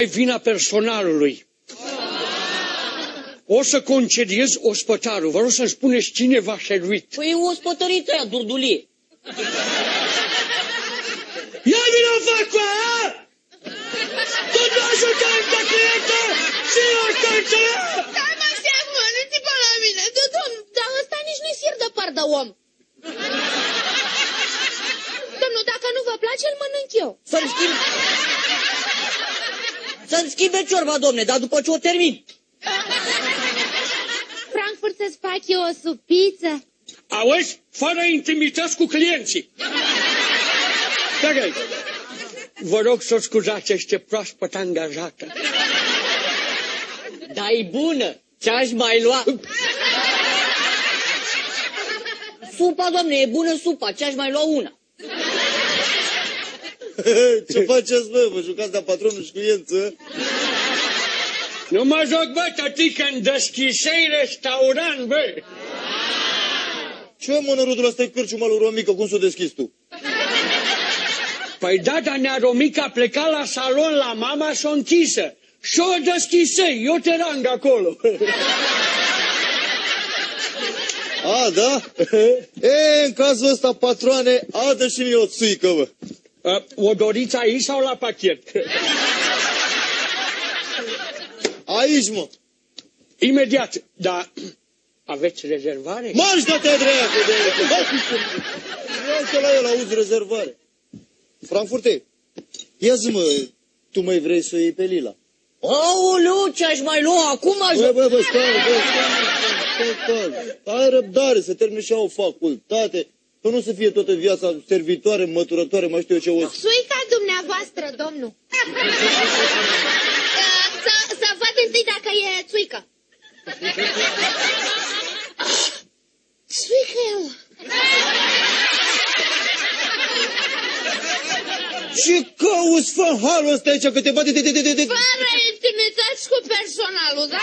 vina personalului. O să concediez ospătarul. Vă rog să-mi spuneți cine v-a servit. Păi e ospătărită aia, durdulie. Ia vină facu aia! Tot nu ajută de clientă și ăsta înțeleg! Stai mă, seamă, nu țipa la mine. Domn, dar ăsta nici nu-i sir de par de om. Domnul, dacă nu vă place, îl mănânc eu. Să-mi schimbe ciorba, domne, dar după ce o termin. Frankfurt să-ți fac eu o supiță? Auzi? Fără intimități cu clienții. Vă rog să scuzați, este proaspăt angajată. Dar e bună. Ce-aș mai lua? Supa, domne, e bună supa. Ce-aș mai lua una? Ce faceți, bă? Vă jucați de patronul și cliență? Nu mă joc, bă, tătică-mi deschisei restaurant, bă. Ce, mă, nărudul ăsta e cârciuma lui Romică, cum s-o deschizi tu? Păi da, dar nea Romica a plecat la salon la mama și-o închisă. Și-o deschisei, eu te rang acolo. A, da? E, în cazul ăsta, patroane, adă și mie o țuică, bă. O doriți aici sau la pachet? Aici, mă. Imediat, dar aveți rezervare? Marș, dă-te, dreacu, de ia-te la el, auzi rezervare. Frankfurte, ia zi, mă, tu mai vrei să o iei pe Lila? Aoleu, ce-aș mai lua acum? Bă, stai, ai răbdare să termine și o facultate, că nu să fie toată viața servitoare, măturătoare, mai știu eu ce o... Suica dumneavoastră, domnul. Să văd întâi dacă e țuică. Țuică el. Ce cauți, fă halul ăsta aici, că te bate de... Fără intimități cu personalul, da?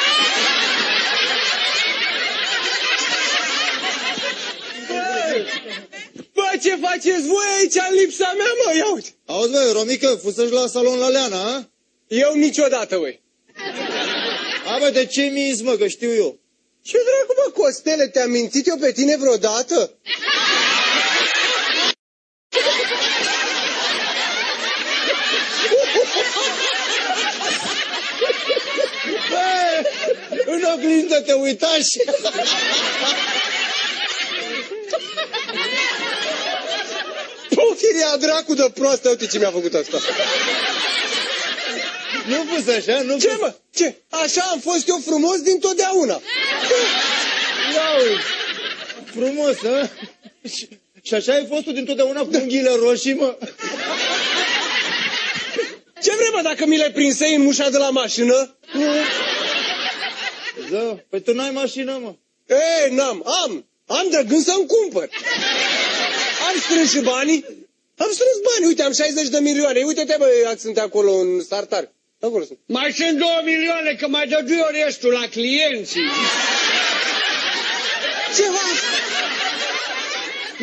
Bă, ce faceți voi aici în lipsa mea, mă? Ia uite. Auzi, bă, Romică, fusăși la salon la Leana, a? Eu niciodată, băi. A, bă, de ce minți, mă, că știu eu? Ce dracu, bă, Costele, te-am mințit eu pe tine vreodată? Bă, în oglindă te uitași. Pufiria dracu de proastă, uite ce mi-a făcut asta. Nu pus așa, nu pus... Ce, mă? Ce? Așa am fost eu frumos dintotdeauna. Ia uite, frumos, hă? Și așa ai fost tu dintotdeauna cu unghiile roșii, mă? Ce vrei, mă, dacă mi le prinsei în ușa de la mașină? Da, păi tu n-ai mașină, mă. Ei, n-am, am de gând să-mi cumpăr. Am strâns și banii. Am strâns bani, uite, am 60 de milioane. Uite-te, bă, sunt acolo în startar. Acolo sunt. Mai sunt 2 milioane, că mai dădu eu restul la clienții. Ce faci?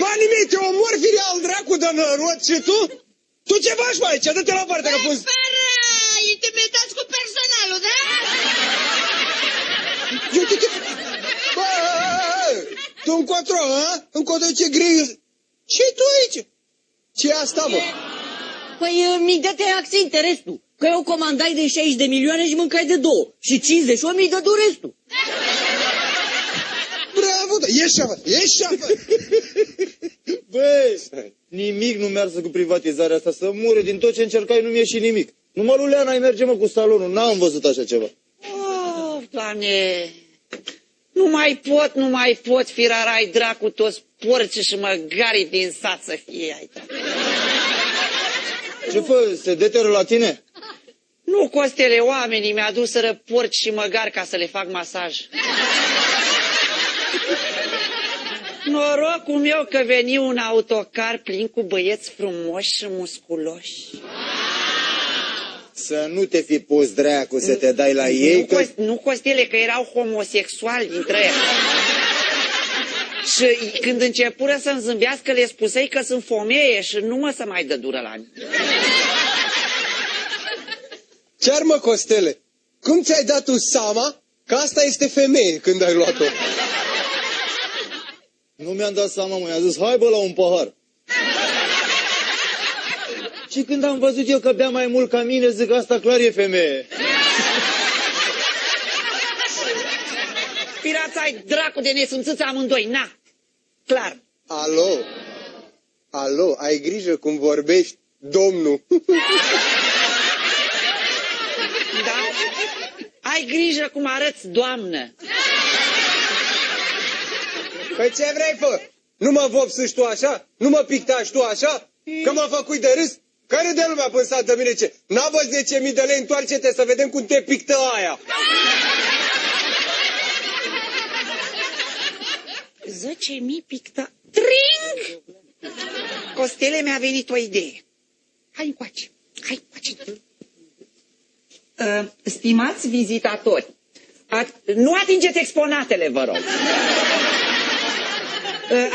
Banii mei, te omor, firea al dracu de nărot și tu? Tu ce faci, mă, aici? Dă-te la parte, că pun... Fără intimități cu personalul, da? Eu te... Bă, tu încotro, ha? Încotro ce gri... Ce-i tu aici? Ce-i asta, mă? Păi mi dă-te acținte restul. Că eu comandai de 60 de milioane și mâncai de 2. Și 58 mi-i dădu restul. Bravo, da, ieși, mă, ieși, mă. Băi, nimic nu meargă cu privatizarea asta, să mure din tot ce încercai, nu-mi ieși nimic. Numai lui Leana îi merge, mă, cu salonul, n-am văzut așa ceva. Oh, Doamne, nu mai pot, firarai dracu, toți porci și măgarii din sat să fie aici. Ce fă, se deteră la tine? Nu, Costele, oamenii mi-aduseră porci și măgari ca să le fac masaj. Norocul meu că veni un autocar plin cu băieți frumoși și musculoși. Să nu te fi pus dracu să te dai la ei. Nu, Costele, că erau homosexuali dintre ei. Și când începură să-mi zâmbească, le spusei că sunt femeie și nu mă să mai dă dură la mine. Chiar mă, Costele, cum ți-ai dat tu seama că asta este femeie când ai luat-o? Nu mi-am dat seama, mă, i-am zis, hai bă la un pahar. Și când am văzut eu că bea mai mult ca mine, zic, asta clar e femeie. Pirața ai dracu de nesimțiți amândoi, na, clar. Alo, ai grijă cum vorbești, domnul. Da? Ai grijă cum arăți, doamnă. Păi ce vrei, fă? Nu mă vopsăși tu așa? Nu mă pictași tu așa? Că mă făcui de râs? Care de lumea până s-a de mine ce? N-a vă 10.000 de lei, întoarce-te să vedem cum te pictă aia. 10.000 picta... Tring! Costele, mi-a venit o idee. Hai încoace, hai încoace. Stimați vizitatori, nu atingeți exponatele, vă rog.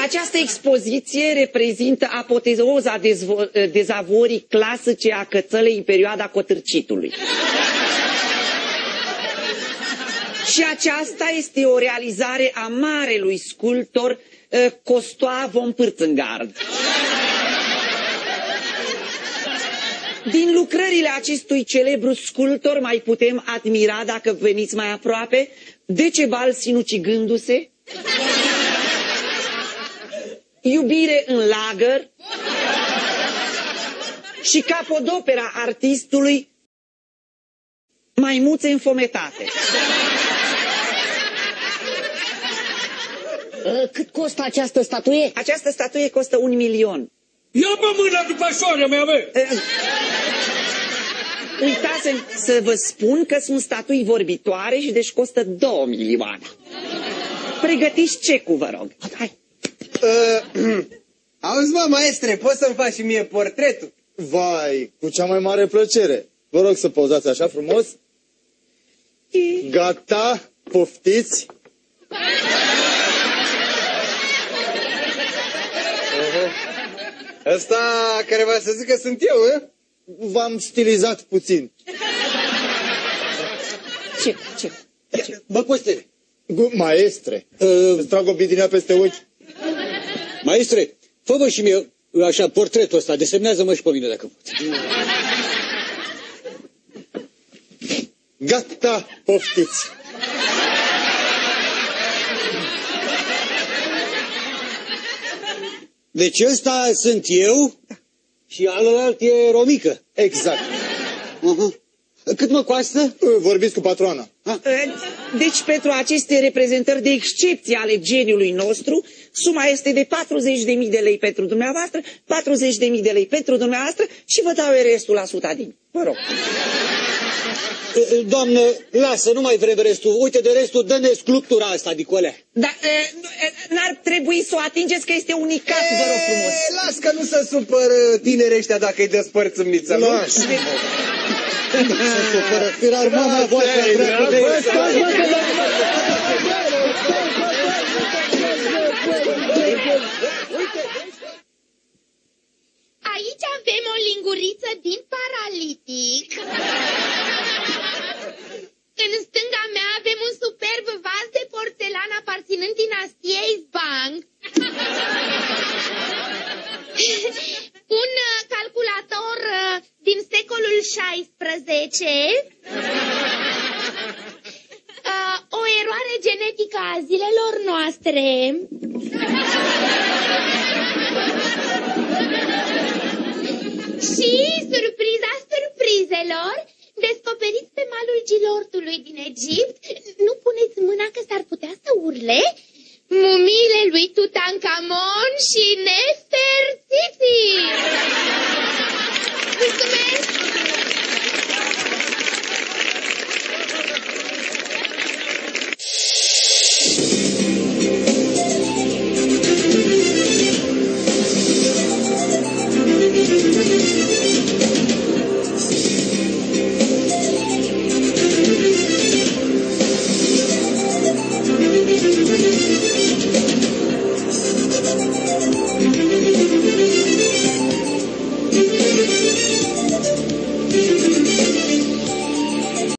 Această expoziție reprezintă apoteoza dezavorii clasice a cățălei în perioada cotârcitului. Și aceasta este o realizare a marelui sculptor Costoa von Pârțângard. Din lucrările acestui celebru sculptor mai putem admira, dacă veniți mai aproape, Decebal sinucigându-se, Iubire în lagăr și capodopera artistului Maimuțe înfometate. Cât costă această statuie? Această statuie costă 1 milion. Ia pe mâna după soarea mea, bă! Uitasem să vă spun că sunt statui vorbitoare și deci costă 2 milioane. Pregătiți cecul, vă rog. Hai. Auzi, mă, maestre, poți să-mi faci și mie portretul? Vai, cu cea mai mare plăcere. Vă rog să pozați așa frumos. Gata, poftiți. Ăsta care va să zic că sunt eu, hă? V-am stilizat puțin. Ce? Bă, Costele, Maestre, îți trag o bidinea peste ochi. maestre, fă-mă și mie așa portretul ăsta, desemnează-mă și pe mine dacă poți. Gata, poftiți. Deci ăsta sunt eu și alălalt e Romică. Exact. Cât mă costă? Vorbiți cu patroana. Deci, pentru aceste reprezentări de excepție ale geniului nostru, suma este de 40.000 de lei pentru dumneavoastră, 40.000 de lei pentru dumneavoastră și vă dau restul la sutadini. Vă rog. Doamnă, lasă, nu mai vrem restul. Uite, de restul, dă-ne sculptura asta, Dicolea. Dar n-ar trebui să o atingeți, că este unicat, vă rog frumos. Las că nu se supără tinerii ăștia dacă îi despărți în miță, nu? Se supără firar mama voastră. Aici avem o linguriță din paralitic. În stânga mea avem un superb vas de porțelan aparținând dinastiei Zbang. Un calculator din secolul XVI. O eroare genetică a zilelor noastre. Și surpriza surprizelor, descoperiți pe malul Gilortului din Egipt, nu puneți mâna că s-ar putea să urle, mumiile lui Tutankamon și Nefertiti. Mulțumesc!